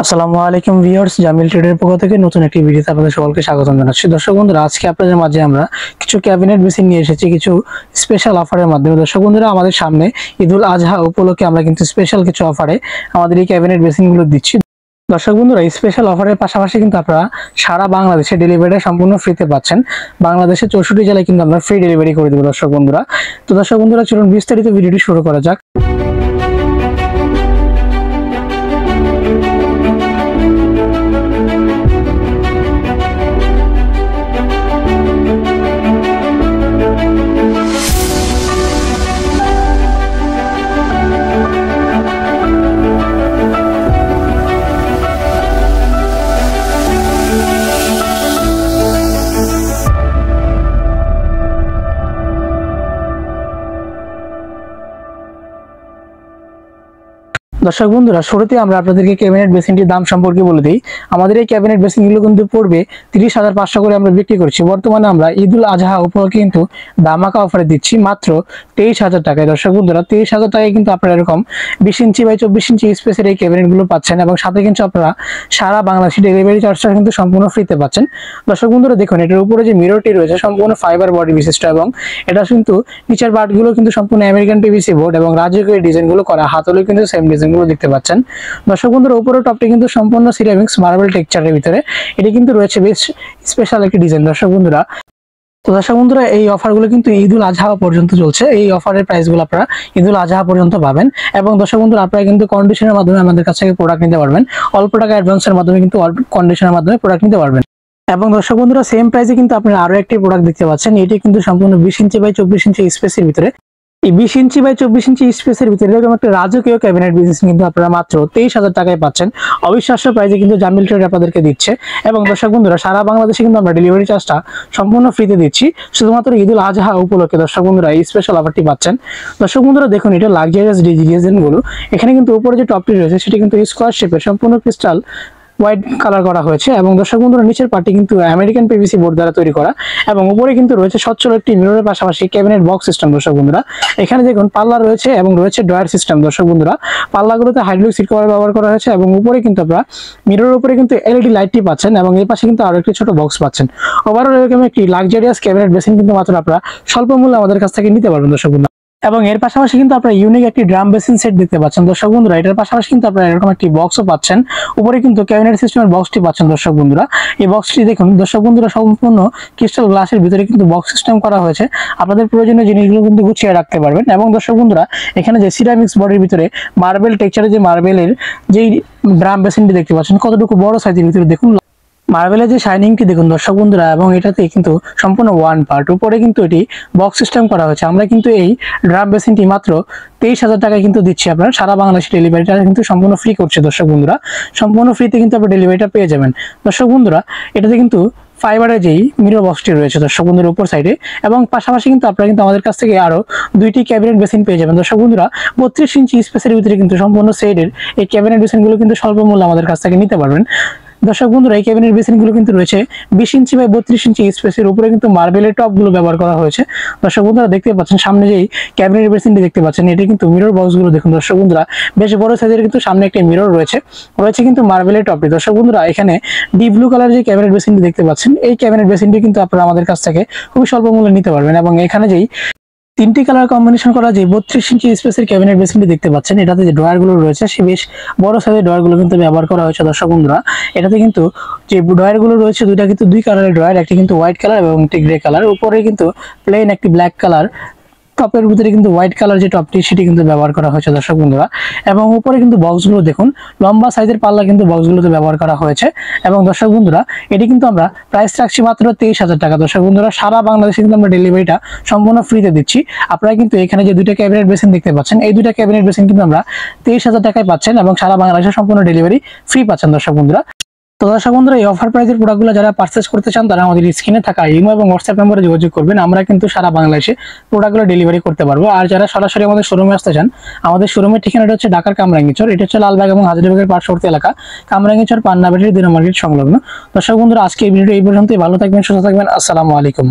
আসসালামু আলাইকুম ভিউয়ার্স, জামিল ট্রেডের পক্ষ থেকে নতুন একটি ভিডিওতে আপনাদের সকলকে স্বাগতম জানাচ্ছি। দর্শক বন্ধুরা, আজকে আপনাদের মাঝে আমরা কিছু ক্যাবিনেট বেসিন নিয়ে এসেছি কিছু স্পেশাল অফারের মাধ্যমে। দর্শক বন্ধুরা, আমাদের সামনে ঈদুল আজহা উপলক্ষে আমরা কিন্তু স্পেশাল কিছু অফারে আমাদের এই ক্যাবিনেট বেসিনগুলো দিচ্ছি। দর্শক বন্ধুরা, এই স্পেশাল অফারের পাশাপাশি কিন্তু আপনারা সারা বাংলাদেশে ডেলিভারিটা সম্পূর্ণ ফ্রিতে পাচ্ছেন। বাংলাদেশের 64 জেলায় কিন্তু আমরা ফ্রি ডেলিভারি করে দেবো দর্শক বন্ধুরা। তো দর্শক বন্ধুরা, চলুন বিস্তারিত ভিডিওটি শুরু করা যাক। দর্শক বন্ধুরা, শুরুতে আমরা আপনাদেরকে ক্যাবিনেট বেসিনটির দাম সম্পর্কে বলে দিই। আমাদের এই ক্যাবিনেট বেসিনগুলো কিন্তু পড়বে 30,500 করে আমরা বিক্রি করছি। বর্তমানে আমরা ঈদুল আজহা উপলক্ষে কিন্তু ধামাকা অফারে দিচ্ছি মাত্র 23,000 টাকায়। দর্শক বন্ধুরা, 23,000 টাকায় কিন্তু আপনারা এরকম 20 ইঞ্চি বাই 24 ইঞ্চি স্পেসের এই ক্যাবিনেটগুলো পাচ্ছেন এবং সাথে কিন্তু আপনারা সারা বাংলাদেশে ডেলিভারি চার্জটা কিন্তু সম্পূর্ণ ফ্রিতে পাচ্ছেন। দর্শক বন্ধুরা, দেখুন এটার উপরে যে মিররটি রয়েছে সম্পূর্ণ ফাইবার বডি বিশিষ্ট এবং এটা কিন্তু নিচের বাটগুলো কিন্তু সম্পূর্ণ আমেরিকান পিভিসি বোর্ড এবং রাজকীয় ডিজাইনগুলো করা, হাতলে কিন্তু সেম ডিজাইন দেখতে পাচ্ছেন। দর্শক বন্ধুরা, উপরের টপটি কিন্তু সম্পূর্ণ সিরামিক্স মার্বেল টেক্সচারের ভিতরে, এটি কিন্তু রয়েছে বেশ স্পেশাল একটি ডিজাইন। দর্শক বন্ধুরা, তো দর্শক বন্ধুরা, এই অফারগুলো কিন্তু ঈদুল আজহা পর্যন্ত চলছে। এই অফারের প্রাইসগুলো আপনারা ঈদুল আজহা পর্যন্ত পাবেন এবং দর্শক বন্ধুরা, আপনারা কিন্তু কন্ডিশনের মাধ্যমে আমাদের কাছ থেকে প্রোডাক্ট নিতে পারবেন। অল্প টাকা অ্যাডভান্সের মাধ্যমে কিন্তু কন্ডিশনের মাধ্যমে প্রোডাক্ট নিতে পারবেন। এবং দর্শক বন্ধুরা, সেম প্রাইসে কিন্তু আপনারা আরো একটি প্রোডাক্ট দেখতে পাচ্ছেন। এটি কিন্তু সম্পূর্ণ 20 ইঞ্চি বাই 24 ইঞ্চি স্পেসের ভিতরে। এই 20 ইঞ্চি বাই 24 ইঞ্চি স্পেসের ভিতরে এরকম একটা রাজকীয় ক্যাবিনেট বিজনেস কিন্তু আপনারা মাত্র 23,000 টাকায় পাচ্ছেন। অবিশ্বাস্য প্রাইসে কিন্তু জামিল ট্রেড আপনাদেরকে দিচ্ছে। এবং দর্শক বন্ধুরা, সারা বাংলাদেশে কিন্তু আমরা ডেলিভারি চার্জটা সম্পূর্ণ ফ্রিতে দিচ্ছি। শুধুমাত্র ঈদুল আজহা উপলক্ষে দর্শক বন্ধুরা এই স্পেশাল অফারটি পাচ্ছেন। দর্শক বন্ধুরা, দেখুন এটা লাক্সারিয়াস ডিজাইনগুলো। এখানে কিন্তু উপরে যে টপটি রয়েছে সেটি কিন্তু স্কোয়ার শেপের সম্পূর্ণ ক্রিস্টাল হোয়াইট কালার করা হয়েছে এবং দর্শক বন্ধুরা, নিচের পার্টি কিন্তু আমেরিকান পিভিসি বোর্ড দ্বারা তৈরি করা এবং উপরে কিন্তু রয়েছে সচ্ছল একটি মিররের পাশাপাশি ক্যাবিনেট বক্স সিস্টেম। দর্শক বন্ধুরা, এখানে দেখুন পাল্লা রয়েছে এবং রয়েছে ড্রয়ার সিস্টেম। দর্শক বন্ধুরা, পাল্লাগুলোতে হাইড্রোলিক সিট কভার ব্যবহার করা হয়েছে এবং উপরে কিন্তু আপনারা মিররের উপরে কিন্তু এলইডি লাইটটি পাচ্ছেন এবং এই পাশে কিন্তু আরো একটি ছোট বক্স পাচ্ছেন। ওভারঅল এরকম একটি লাক্সারিয়াস ক্যাবিনেট বেসিন কিন্তু মাত্র আপনারা স্বল্প মূল্যে আমাদের কাছ থেকে নিতে পারবেন দর্শক বন্ধুরা। এবং এর পাশাপাশি কিন্তু আপনারা ইউনিক একটি ড্রাম বেসিন সেট দেখতে পাচ্ছেন দর্শক বন্ধুরা। এটার পাশাপাশি কিন্তু আপনারা এরকম একটি বক্সও পাচ্ছেন। উপরে কিন্তু ক্যাবিনেট সিস্টেমের বক্সটি পাচ্ছেন দর্শক বন্ধুরা। এই বক্সটি দেখুন দর্শক বন্ধুরা, সম্পূর্ণ ক্রিস্টাল গ্লাসের ভিতরে কিন্তু বক্স সিস্টেম করা হয়েছে। আপনাদের প্রয়োজনীয় জিনিসগুলো কিন্তু গুছিয়ে রাখতে পারবেন। এবং দর্শক বন্ধুরা, এখানে যে সিরামিক্স বডির ভিতরে মার্বেল টেক্সচারের যে মার্বেলের যেই ড্রাম বেসিনটি দেখতে পাচ্ছেন কতটুকু বড় সাইজের ভিতরে দেখুন মার্বেলের যে শাইনিংটি দেখুন দর্শক বন্ধুরা। এবং এটাতে কিন্তু সম্পূর্ণ ওয়ান পার্ট, উপরে কিন্তু এটি বক্স সিস্টেম করা হয়েছে। আমরা কিন্তু এই ড্রাম বেসিনটি মাত্র 23,000 টাকায় কিন্তু দিচ্ছি। আপনারা সারা বাংলাদেশে ডেলিভারিটা কিন্তু সম্পূর্ণ ফ্রি করছে দর্শক বন্ধুরা। সম্পূর্ণ ফ্রিতে কিন্তু আপনারা ডেলিভারিটা পেয়ে যাবেন দর্শক বন্ধুরা। এটাতে কিন্তু ফাইবারের যেই মিরর বক্সটি রয়েছে দর্শক বন্ধুরা উপর সাইডে, এবং পাশাপাশি কিন্তু আপনারা কিন্তু আমাদের কাছ থেকে আরো 2টি ক্যাবিনেট বেসিন পেয়ে যাবেন দর্শক বন্ধুরা। 32 ইঞ্চি স্পেসের ভিতরে কিন্তু সম্পূর্ণ সেটের এই ক্যাবিনেট বেসিনগুলো কিন্তু স্বল্প মূল্যে আমাদের কাছ থেকে নিতে পারবেন দর্শক বন্ধুরা। এই ক্যাবিনেট বেসিনগুলো কিন্তু রয়েছে 20 ইঞ্চি বাই 32 ইঞ্চি স্পেসের উপরে কিন্তু মার্বেলের টপগুলো ব্যবহার করা হয়েছে দর্শক বন্ধুরা। দেখতে পাচ্ছেন সামনে যেই ক্যাবিনেট বেসিনটি দেখতে পাচ্ছেন, এটি কিন্তু মিরর বক্সগুলো দেখুন দর্শক বন্ধুরা, বেশ বড় সাইজের কিন্তু সামনে একটি মিরর রয়েছে কিন্তু মার্বেলের টপটি দর্শক বন্ধুরা। এখানে ডি ব্লু কালার যে ক্যাবিনেট বেসিনটি দেখতে পাচ্ছেন, এই ক্যাবিনেট বেসিনটি কিন্তু আপনারা আমাদের কাছ থেকে খুবই স্বল্প মূল্যে নিতে পারবেন। এবং এখানে যেই 3টি কালার কম্বিনেশন করা যে 32 ইঞ্চি স্পেসের ক্যাবিনেট বেসিনটি দেখতে পাচ্ছেন, এটাতে যে ড্রয়ারগুলো রয়েছে সে বেশ বড় সাইজের ড্রয়ারগুলো কিন্তু ব্যবহার করা হয়েছে দর্শক বন্ধুরা। এটাতে কিন্তু যে ড্রয়ারগুলো রয়েছে দুইটা কিন্তু 2 কালারের ড্রয়ার, একটি কিন্তু হোয়াইট কালার এবং একটি গ্রে কালার। উপরে কিন্তু প্লেন একটি ব্ল্যাক কালার, টপের ভিতরে কিন্তু হোয়াইট কালার যে টপটি সেটি কিন্তু ব্যবহার করা হয়েছে দর্শক বন্ধুরা। এবং উপরে কিন্তু বক্সগুলো দেখুন লম্বা সাইজের পাল্লা কিন্তু বক্সগুলোতে ব্যবহার করা হয়েছে। এবং দর্শক বন্ধুরা, এটি কিন্তু আমরা প্রাইস রাখছি মাত্র 23,000 টাকা দর্শক বন্ধুরা। সারা বাংলাদেশে কিন্তু আমরা ডেলিভারিটা সম্পূর্ণ ফ্রিতে দিচ্ছি। আপনারা কিন্তু এখানে যে 2টা ক্যাবিনেট বেসিন দেখতে পাচ্ছেন, এই 2টা ক্যাবিনেট বেসিন কিন্তু আমরা 23,000 টাকায় পাচ্ছেন এবং সারা বাংলাদেশে সম্পূর্ণ ডেলিভারি ফ্রি পাচ্ছেন দর্শক বন্ধুরা। তো দর্শক বন্ধুরা, এই অফার প্রাইসের প্রোডাক্টগুলো যারা পারচেজ করতে চান তারা আমাদের স্ক্রিনে থাকা ইমো এবং হোয়াটসঅ্যাপ নম্বরে যোগাযোগ করবেন। আমরা কিন্তু সারা বাংলাদেশে প্রোডাক্টগুলো ডেলিভারি করতে পারবো। আর যারা সরাসরি আমাদের শোরুমে আসতে চান, আমাদের শোরুমের ঠিকানাটা হচ্ছে ঢাকার কামরাঙ্গীরচর। এটা হচ্ছে লালবাগ এবং হাজারীবাগের পার্শ্ববর্তী এলাকা, কামরাঙ্গীরচর পান্না ব্যাটারি 2 নম্বর গেট সংলগ্ন। দর্শক বন্ধুরা, আজকে এই ভিডিওটা এই পর্যন্তই। ভালো থাকবেন, সুস্থ থাকবেন। আসসালামু আলাইকুম।